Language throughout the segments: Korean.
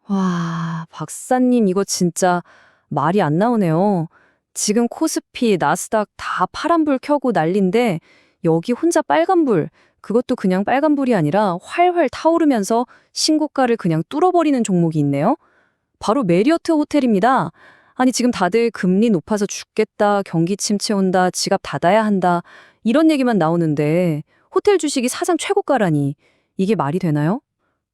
와, 박사님 이거 진짜 말이 안 나오네요. 지금 코스피, 나스닥 다 파란불 켜고 난린데 여기 혼자 빨간불, 그것도 그냥 빨간불이 아니라 활활 타오르면서 신고가를 그냥 뚫어버리는 종목이 있네요. 바로 메리어트 호텔입니다. 아니 지금 다들 금리 높아서 죽겠다, 경기 침체 온다, 지갑 닫아야 한다 이런 얘기만 나오는데 호텔 주식이 사상 최고가라니 이게 말이 되나요?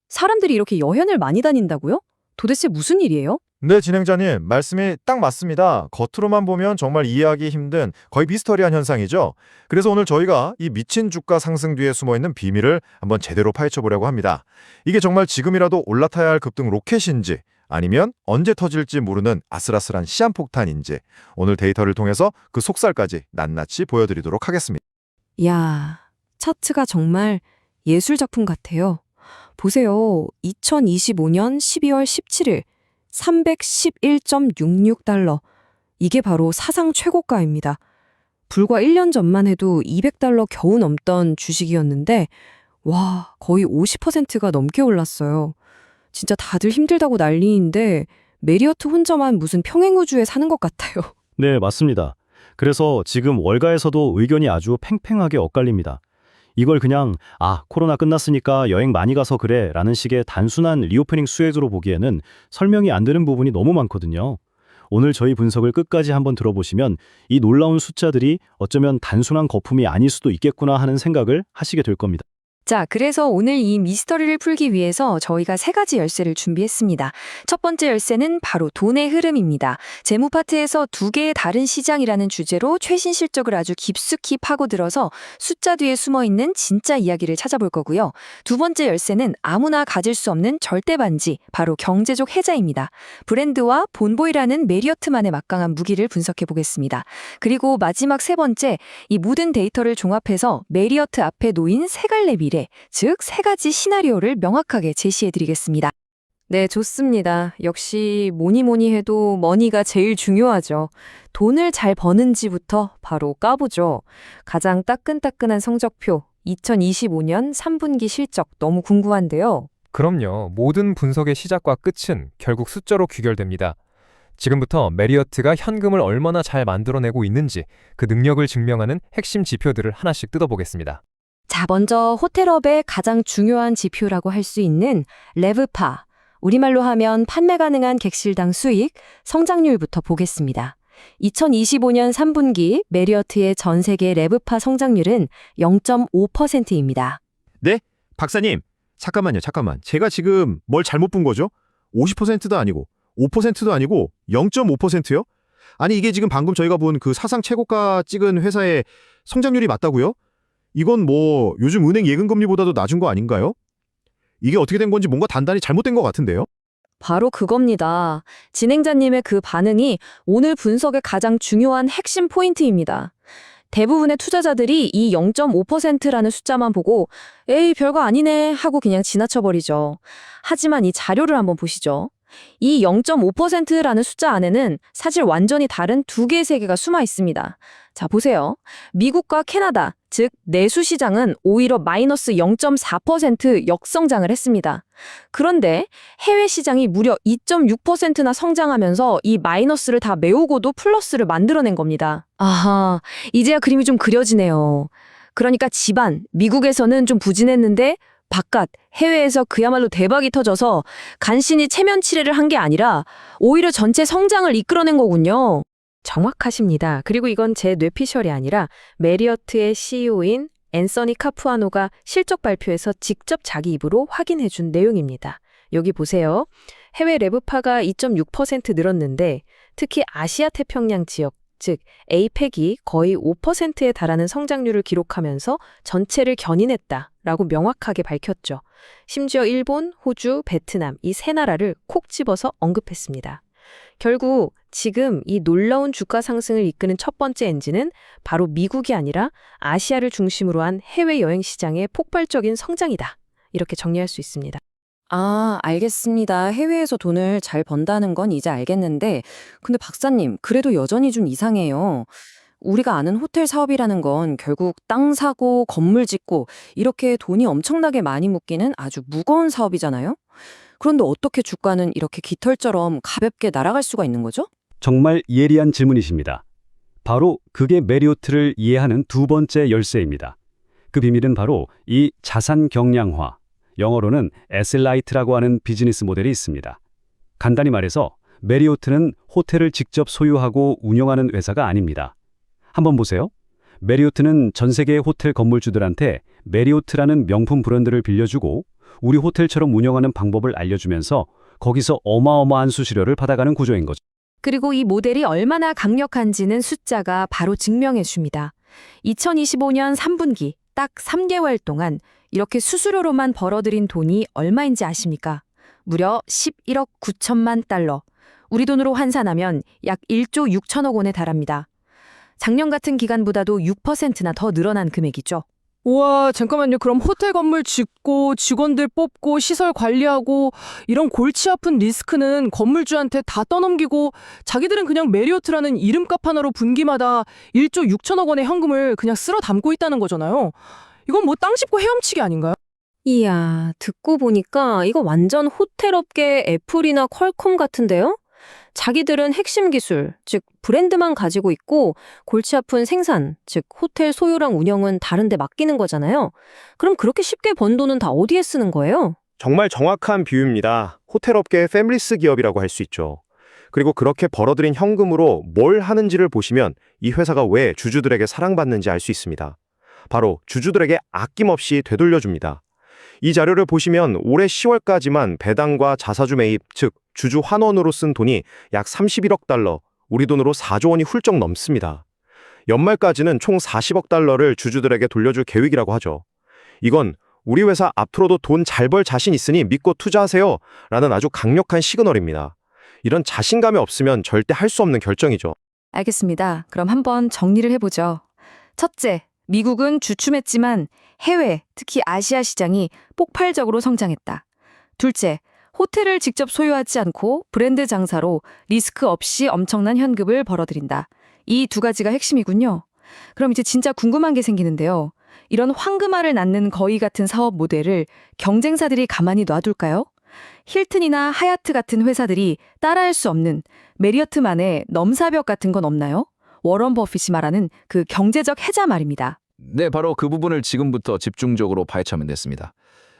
사람들이 이렇게 여행을 많이 다닌다고요? 도대체 무슨 일이에요? 네, 진행자님, 말씀이 딱 맞습니다. 겉으로만 보면 정말 이해하기 힘든 거의 미스터리한 현상이죠. 그래서 오늘 저희가 이 미친 주가 상승 뒤에 숨어있는 비밀을 한번 제대로 파헤쳐 보려고 합니다. 이게 정말 지금이라도 올라타야 할 급등 로켓인지 아니면 언제 터질지 모르는 아슬아슬한 시한폭탄인지 오늘 데이터를 통해서 그 속살까지 낱낱이 보여드리도록 하겠습니다. 야, 차트가 정말 예술 작품 같아요. 보세요. 2025년 12월 17일 311.66달러. 이게 바로 사상 최고가입니다. 불과 1년 전만 해도 200달러 겨우 넘던 주식이었는데 와, 거의 50%가 넘게 올랐어요. 진짜 다들 힘들다고 난리인데 메리어트 혼자만 무슨 평행우주에 사는 것 같아요. 네, 맞습니다. 그래서 지금 월가에서도 의견이 아주 팽팽하게 엇갈립니다. 이걸 그냥 코로나 끝났으니까 여행 많이 가서 그래 라는 식의 단순한 리오프닝 수혜주로 보기에는 설명이 안 되는 부분이 너무 많거든요. 오늘 저희 분석을 끝까지 한번 들어보시면 이 놀라운 숫자들이 어쩌면 단순한 거품이 아닐 수도 있겠구나 하는 생각을 하시게 될 겁니다. 자, 그래서 오늘 이 미스터리를 풀기 위해서 저희가 세 가지 열쇠를 준비했습니다. 첫 번째 열쇠는 바로 돈의 흐름입니다. 재무 파트에서 두 개의 다른 시장이라는 주제로 최신 실적을 아주 깊숙이 파고들어서 숫자 뒤에 숨어있는 진짜 이야기를 찾아볼 거고요. 두 번째 열쇠는 아무나 가질 수 없는 절대 반지, 바로 경제적 해자입니다. 브랜드와 본보이라는 메리어트만의 막강한 무기를 분석해 보겠습니다. 그리고 마지막 세 번째, 이 모든 데이터를 종합해서 메리어트 앞에 놓인 세 갈래 미래, 즉 세 가지 시나리오를 명확하게 제시해드리겠습니다. 네, 좋습니다. 역시 뭐니 해도 머니가 제일 중요하죠. 돈을 잘 버는지부터 바로 까보죠. 가장 따끈따끈한 성적표, 2025년 3분기 실적 너무 궁금한데요. 그럼요. 모든 분석의 시작과 끝은 결국 숫자로 귀결됩니다. 지금부터 메리어트가 현금을 얼마나 잘 만들어내고 있는지 그 능력을 증명하는 핵심 지표들을 하나씩 뜯어보겠습니다. 자, 먼저 호텔업의 가장 중요한 지표라고 할 수 있는 레브파, 우리말로 하면 판매 가능한 객실당 수익, 성장률부터 보겠습니다. 2025년 3분기 메리어트의 전 세계 레브파 성장률은 0.5%입니다. 네? 박사님, 잠깐만요. 제가 지금 뭘 잘못 본 거죠? 50%도 아니고 5%도 아니고 0.5%요? 아니 이게 지금 방금 저희가 본 그 사상 최고가 찍은 회사의 성장률이 맞다고요? 이건 뭐 요즘 은행 예금금리보다도 낮은 거 아닌가요? 이게 어떻게 된 건지 뭔가 단단히 잘못된 것 같은데요? 바로 그겁니다. 진행자님의 그 반응이 오늘 분석의 가장 중요한 핵심 포인트입니다. 대부분의 투자자들이 이 0.5%라는 숫자만 보고 에이 별거 아니네 하고 그냥 지나쳐버리죠. 하지만 이 자료를 한번 보시죠. 이 0.5%라는 숫자 안에는 사실 완전히 다른 두 개의 세계가 숨어 있습니다. 자, 보세요. 미국과 캐나다, 즉 내수 시장은 오히려 마이너스 0.4% 역성장을 했습니다. 그런데 해외 시장이 무려 2.6%나 성장하면서 이 마이너스를 다 메우고도 플러스를 만들어낸 겁니다. 아하, 이제야 그림이 좀 그려지네요. 그러니까 집안, 미국에서는 좀 부진했는데 바깥, 해외에서 그야말로 대박이 터져서 간신히 체면 치레를 한 게 아니라 오히려 전체 성장을 이끌어낸 거군요. 정확하십니다. 그리고 이건 제 뇌피셜이 아니라 메리어트의 CEO인 앤서니 카푸아노가 실적 발표에서 직접 자기 입으로 확인해준 내용입니다. 여기 보세요. 해외 레브파가 2.6% 늘었는데 특히 아시아 태평양 지역, 즉 APEC이 거의 5%에 달하는 성장률을 기록하면서 전체를 견인했다라고 명확하게 밝혔죠. 심지어 일본, 호주, 베트남 이 세 나라를 콕 집어서 언급했습니다. 결국 지금 이 놀라운 주가 상승을 이끄는 첫 번째 엔진은 바로 미국이 아니라 아시아를 중심으로 한 해외여행 시장의 폭발적인 성장이다. 이렇게 정리할 수 있습니다. 아, 알겠습니다. 해외에서 돈을 잘 번다는 건 이제 알겠는데, 근데 박사님, 그래도 여전히 좀 이상해요. 우리가 아는 호텔 사업이라는 건 결국 땅 사고, 건물 짓고, 이렇게 돈이 엄청나게 많이 묶이는 아주 무거운 사업이잖아요? 그런데 어떻게 주가는 이렇게 깃털처럼 가볍게 날아갈 수가 있는 거죠? 정말 예리한 질문이십니다. 바로 그게 메리오트를 이해하는 두 번째 열쇠입니다. 그 비밀은 바로 이 자산 경량화, 영어로는 애슬라이트라고 하는 비즈니스 모델이 있습니다. 간단히 말해서 메리오트는 호텔을 직접 소유하고 운영하는 회사가 아닙니다. 한번 보세요. 메리오트는 전 세계의 호텔 건물주들한테 메리오트라는 명품 브랜드를 빌려주고 우리 호텔처럼 운영하는 방법을 알려주면서 거기서 어마어마한 수수료를 받아가는 구조인 거죠. 그리고 이 모델이 얼마나 강력한지는 숫자가 바로 증명해 줍니다. 2025년 3분기 딱 3개월 동안 이렇게 수수료로만 벌어들인 돈이 얼마인지 아십니까? 무려 11억 9천만 달러. 우리 돈으로 환산하면 약 1조 6천억 원에 달합니다. 작년 같은 기간보다도 6%나 더 늘어난 금액이죠. 우와, 잠깐만요. 그럼 호텔 건물 짓고 직원들 뽑고 시설 관리하고 이런 골치 아픈 리스크는 건물주한테 다 떠넘기고 자기들은 그냥 메리어트라는 이름값 하나로 분기마다 1조 6천억 원의 현금을 그냥 쓸어 담고 있다는 거잖아요. 이건 뭐 땅 짚고 헤엄치기 아닌가요? 이야, 듣고 보니까 이거 완전 호텔 업계 애플이나 퀄컴 같은데요? 자기들은 핵심 기술, 즉 브랜드만 가지고 있고 골치 아픈 생산, 즉 호텔 소유랑 운영은 다른 데 맡기는 거잖아요. 그럼 그렇게 쉽게 번 돈은 다 어디에 쓰는 거예요? 정말 정확한 비유입니다. 호텔업계의 패밀리스 기업이라고 할 수 있죠. 그리고 그렇게 벌어들인 현금으로 뭘 하는지를 보시면 이 회사가 왜 주주들에게 사랑받는지 알 수 있습니다. 바로 주주들에게 아낌없이 되돌려줍니다. 이 자료를 보시면 올해 10월까지만 배당과 자사주 매입, 즉 주주 환원으로 쓴 돈이 약 31억 달러, 우리 돈으로 4조 원이 훌쩍 넘습니다. 연말까지는 총 40억 달러를 주주들에게 돌려줄 계획이라고 하죠. 이건 우리 회사 앞으로도 돈 잘 벌 자신 있으니 믿고 투자하세요 라는 아주 강력한 시그널입니다. 이런 자신감이 없으면 절대 할 수 없는 결정이죠. 알겠습니다. 그럼 한번 정리를 해보죠. 첫째, 미국은 주춤했지만 해외, 특히 아시아 시장이 폭발적으로 성장했다. 둘째, 호텔을 직접 소유하지 않고 브랜드 장사로 리스크 없이 엄청난 현금을 벌어들인다. 이 두 가지가 핵심이군요. 그럼 이제 진짜 궁금한 게 생기는데요. 이런 황금알을 낳는 거위 같은 사업 모델을 경쟁사들이 가만히 놔둘까요? 힐튼이나 하얏트 같은 회사들이 따라할 수 없는 메리어트만의 넘사벽 같은 건 없나요? 워런 버핏이 말하는 그 경제적 해자 말입니다. 네, 바로 그 부분을 지금부터 집중적으로 파헤쳐면 됐습니다.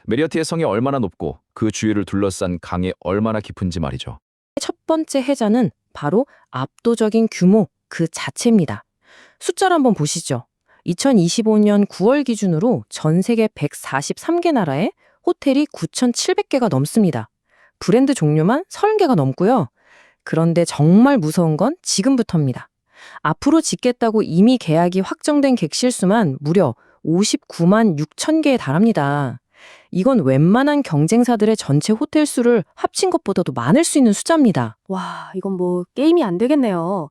메리어트의 성이 얼마나 높고 그 주위를 둘러싼 강이 얼마나 깊은지 말이죠. 첫 번째 해자는 바로 압도적인 규모 그 자체입니다. 숫자를 한번 보시죠. 2025년 9월 기준으로 전 세계 143개 나라에 호텔이 9,700개가 넘습니다. 브랜드 종류만 30개가 넘고요. 그런데 정말 무서운 건 지금부터입니다. 앞으로 짓겠다고 이미 계약이 확정된 객실 수만 무려 59만 6천 개에 달합니다. 이건 웬만한 경쟁사들의 전체 호텔 수를 합친 것보다도 많을 수 있는 숫자입니다. 와, 이건 뭐 게임이 안 되겠네요.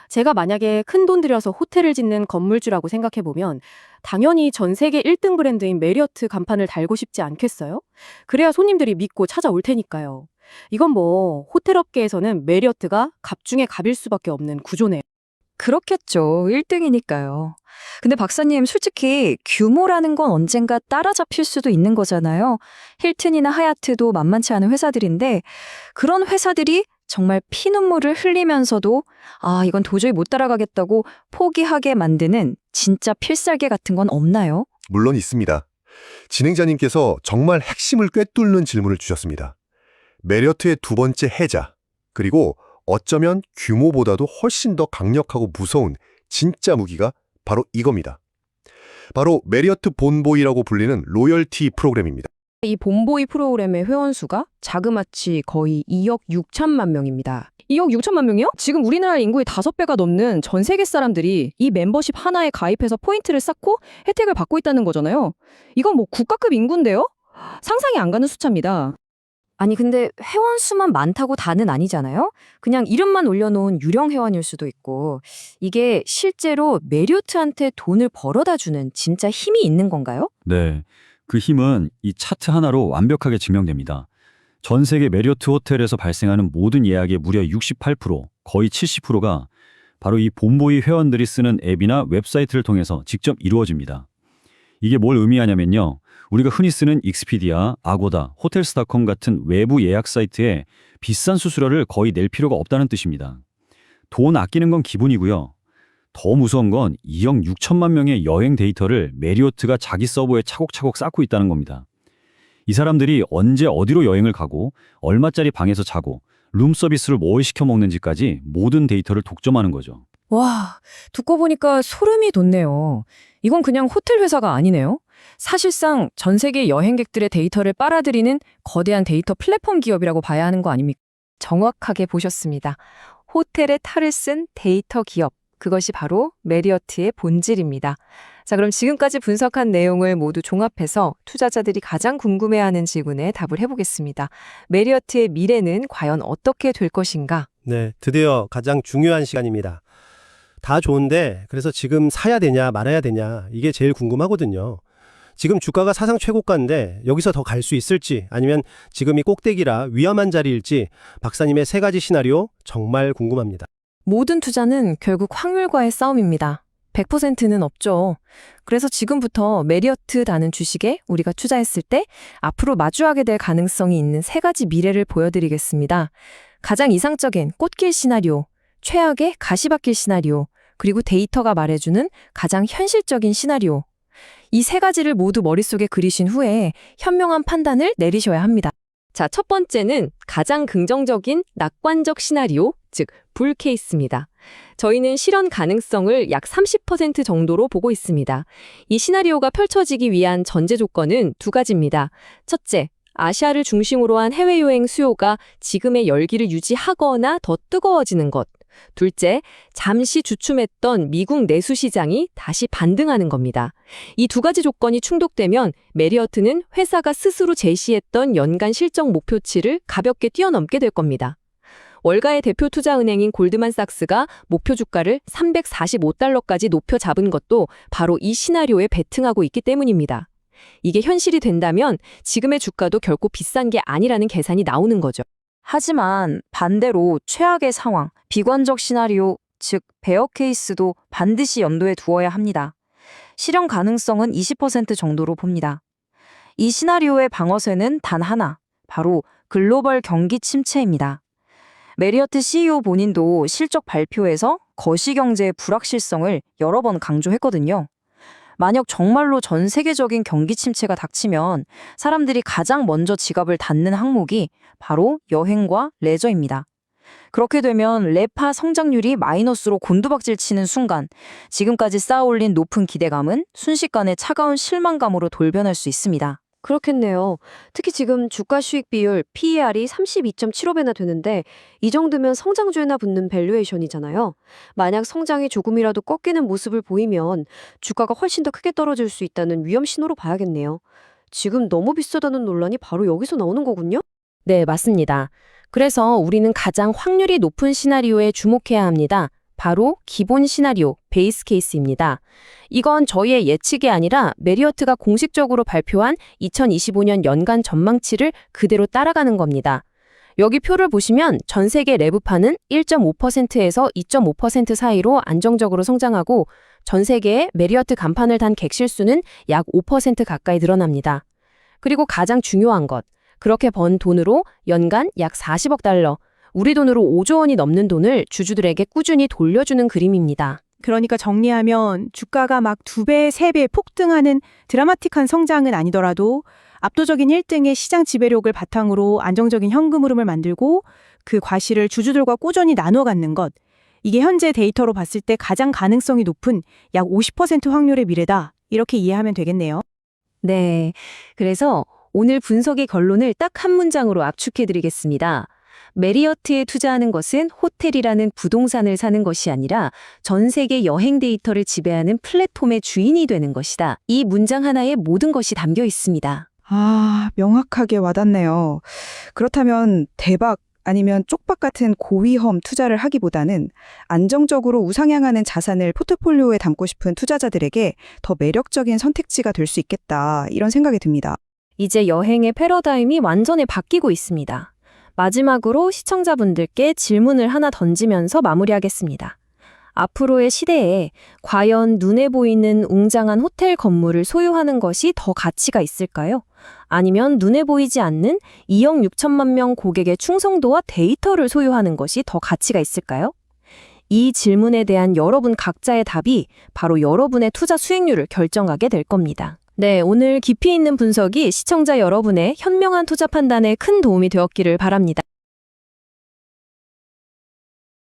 제가 만약에 큰 돈 들여서 호텔을 짓는 건물주라고 생각해보면 당연히 전 세계 1등 브랜드인 메리어트 간판을 달고 싶지 않겠어요? 그래야 손님들이 믿고 찾아올 테니까요. 이건 뭐 호텔 업계에서는 메리어트가 갑 중에 갑일 수밖에 없는 구조네요. 그렇겠죠. 1등이니까요. 근데 박사님, 솔직히 규모라는 건 언젠가 따라잡힐 수도 있는 거잖아요. 힐튼이나 하얏트도 만만치 않은 회사들인데 그런 회사들이 정말 피눈물을 흘리면서도 이건 도저히 못 따라가겠다고 포기하게 만드는 진짜 필살기 같은 건 없나요? 물론 있습니다. 진행자님께서 정말 핵심을 꿰뚫는 질문을 주셨습니다. 메리어트의 두 번째 해자, 그리고 어쩌면 규모보다도 훨씬 더 강력하고 무서운 진짜 무기가 바로 이겁니다. 바로 메리어트 본보이라고 불리는 로열티 프로그램입니다. 이 본보이 프로그램의 회원수가 자그마치 거의 2억 6천만 명입니다. 2억 6천만 명이요? 지금 우리나라 인구의 5배가 넘는 전 세계 사람들이 이 멤버십 하나에 가입해서 포인트를 쌓고 혜택을 받고 있다는 거잖아요. 이건 뭐 국가급 인구인데요? 상상이 안 가는 숫자입니다. 아니 근데 회원수만 많다고 다는 아니잖아요? 그냥 이름만 올려놓은 유령 회원일 수도 있고 이게 실제로 메리어트한테 돈을 벌어다 주는 진짜 힘이 있는 건가요? 네, 그 힘은 이 차트 하나로 완벽하게 증명됩니다. 전 세계 메리어트 호텔에서 발생하는 모든 예약의 무려 68%, 거의 70%가 바로 이 본보이 회원들이 쓰는 앱이나 웹사이트를 통해서 직접 이루어집니다. 이게 뭘 의미하냐면요. 우리가 흔히 쓰는 익스피디아, 아고다, 호텔스닷컴 같은 외부 예약 사이트에 비싼 수수료를 거의 낼 필요가 없다는 뜻입니다. 돈 아끼는 건 기본이고요. 더 무서운 건 2억 6천만 명의 여행 데이터를 메리어트가 자기 서버에 차곡차곡 쌓고 있다는 겁니다. 이 사람들이 언제 어디로 여행을 가고 얼마짜리 방에서 자고 룸 서비스를 뭘 시켜 먹는지까지 모든 데이터를 독점하는 거죠. 와, 듣고 보니까 소름이 돋네요. 이건 그냥 호텔 회사가 아니네요. 사실상 전 세계 여행객들의 데이터를 빨아들이는 거대한 데이터 플랫폼 기업이라고 봐야 하는 거 아닙니까? 정확하게 보셨습니다. 호텔의 탈을 쓴 데이터 기업. 그것이 바로 메리어트의 본질입니다. 자, 그럼 지금까지 분석한 내용을 모두 종합해서 투자자들이 가장 궁금해하는 질문에 답을 해보겠습니다. 메리어트의 미래는 과연 어떻게 될 것인가? 네, 드디어 가장 중요한 시간입니다. 다 좋은데 그래서 지금 사야 되냐 말아야 되냐 이게 제일 궁금하거든요. 지금 주가가 사상 최고가인데 여기서 더 갈 수 있을지 아니면 지금이 꼭대기라 위험한 자리일지 박사님의 세 가지 시나리오 정말 궁금합니다. 모든 투자는 결국 확률과의 싸움입니다. 100%는 없죠. 그래서 지금부터 메리어트라는 주식에 우리가 투자했을 때 앞으로 마주하게 될 가능성이 있는 세 가지 미래를 보여드리겠습니다. 가장 이상적인 꽃길 시나리오, 최악의 가시밭길 시나리오, 그리고 데이터가 말해주는 가장 현실적인 시나리오. 이 세 가지를 모두 머릿속에 그리신 후에 현명한 판단을 내리셔야 합니다. 자, 첫 번째는 가장 긍정적인 낙관적 시나리오, 즉 불 케이스입니다. 저희는 실현 가능성을 약 30% 정도로 보고 있습니다. 이 시나리오가 펼쳐지기 위한 전제 조건은 두 가지입니다. 첫째, 아시아를 중심으로 한 해외여행 수요가 지금의 열기를 유지하거나 더 뜨거워지는 것. 둘째, 잠시 주춤했던 미국 내수 시장이 다시 반등하는 겁니다. 이 두 가지 조건이 충족되면 메리어트는 회사가 스스로 제시했던 연간 실적 목표치를 가볍게 뛰어넘게 될 겁니다. 월가의 대표 투자은행인 골드만삭스가 목표 주가를 345달러까지 높여 잡은 것도 바로 이 시나리오에 베팅하고 있기 때문입니다. 이게 현실이 된다면 지금의 주가도 결코 비싼 게 아니라는 계산이 나오는 거죠. 하지만 반대로 최악의 상황, 비관적 시나리오, 즉 베어 케이스도 반드시 염두에 두어야 합니다. 실현 가능성은 20% 정도로 봅니다. 이 시나리오의 방어쇠는 단 하나, 바로 글로벌 경기 침체입니다. 메리어트 CEO 본인도 실적 발표에서 거시경제의 불확실성을 여러 번 강조했거든요. 만약 정말로 전 세계적인 경기 침체가 닥치면 사람들이 가장 먼저 지갑을 닫는 항목이 바로 여행과 레저입니다. 그렇게 되면 레파 성장률이 마이너스로 곤두박질 치는 순간 지금까지 쌓아올린 높은 기대감은 순식간에 차가운 실망감으로 돌변할 수 있습니다. 그렇겠네요. 특히 지금 주가 수익 비율 PER이 32.75배나 되는데 이 정도면 성장주에나 붙는 밸류에이션이잖아요. 만약 성장이 조금이라도 꺾이는 모습을 보이면 주가가 훨씬 더 크게 떨어질 수 있다는 위험 신호로 봐야겠네요. 지금 너무 비싸다는 논란이 바로 여기서 나오는 거군요? 네, 맞습니다. 그래서 우리는 가장 확률이 높은 시나리오에 주목해야 합니다. 바로 기본 시나리오, 베이스 케이스입니다. 이건 저희의 예측이 아니라 메리어트가 공식적으로 발표한 2025년 연간 전망치를 그대로 따라가는 겁니다. 여기 표를 보시면 전 세계 레브파는 1.5%에서 2.5% 사이로 안정적으로 성장하고 전 세계의 메리어트 간판을 단 객실 수는 약 5% 가까이 늘어납니다. 그리고 가장 중요한 것, 그렇게 번 돈으로 연간 약 40억 달러, 우리 돈으로 5조 원이 넘는 돈을 주주들에게 꾸준히 돌려주는 그림입니다. 그러니까 정리하면 주가가 막 2배, 3배 폭등하는 드라마틱한 성장은 아니더라도 압도적인 1등의 시장 지배력을 바탕으로 안정적인 현금 흐름을 만들고 그 과실을 주주들과 꾸준히 나눠 갖는 것. 이게 현재 데이터로 봤을 때 가장 가능성이 높은 약 50% 확률의 미래다. 이렇게 이해하면 되겠네요. 네, 그래서 오늘 분석의 결론을 딱 한 문장으로 압축해드리겠습니다. 메리어트에 투자하는 것은 호텔이라는 부동산을 사는 것이 아니라 전 세계 여행 데이터를 지배하는 플랫폼의 주인이 되는 것이다. 이 문장 하나에 모든 것이 담겨 있습니다. 아, 명확하게 와닿네요. 그렇다면 대박 아니면 쪽박 같은 고위험 투자를 하기보다는 안정적으로 우상향하는 자산을 포트폴리오에 담고 싶은 투자자들에게 더 매력적인 선택지가 될 수 있겠다. 이런 생각이 듭니다. 이제 여행의 패러다임이 완전히 바뀌고 있습니다. 마지막으로 시청자분들께 질문을 하나 던지면서 마무리하겠습니다. 앞으로의 시대에 과연 눈에 보이는 웅장한 호텔 건물을 소유하는 것이 더 가치가 있을까요? 아니면 눈에 보이지 않는 2억 6천만 명 고객의 충성도와 데이터를 소유하는 것이 더 가치가 있을까요? 이 질문에 대한 여러분 각자의 답이 바로 여러분의 투자 수익률을 결정하게 될 겁니다. 네, 오늘 깊이 있는 분석이 시청자 여러분의 현명한 투자 판단에 큰 도움이 되었기를 바랍니다.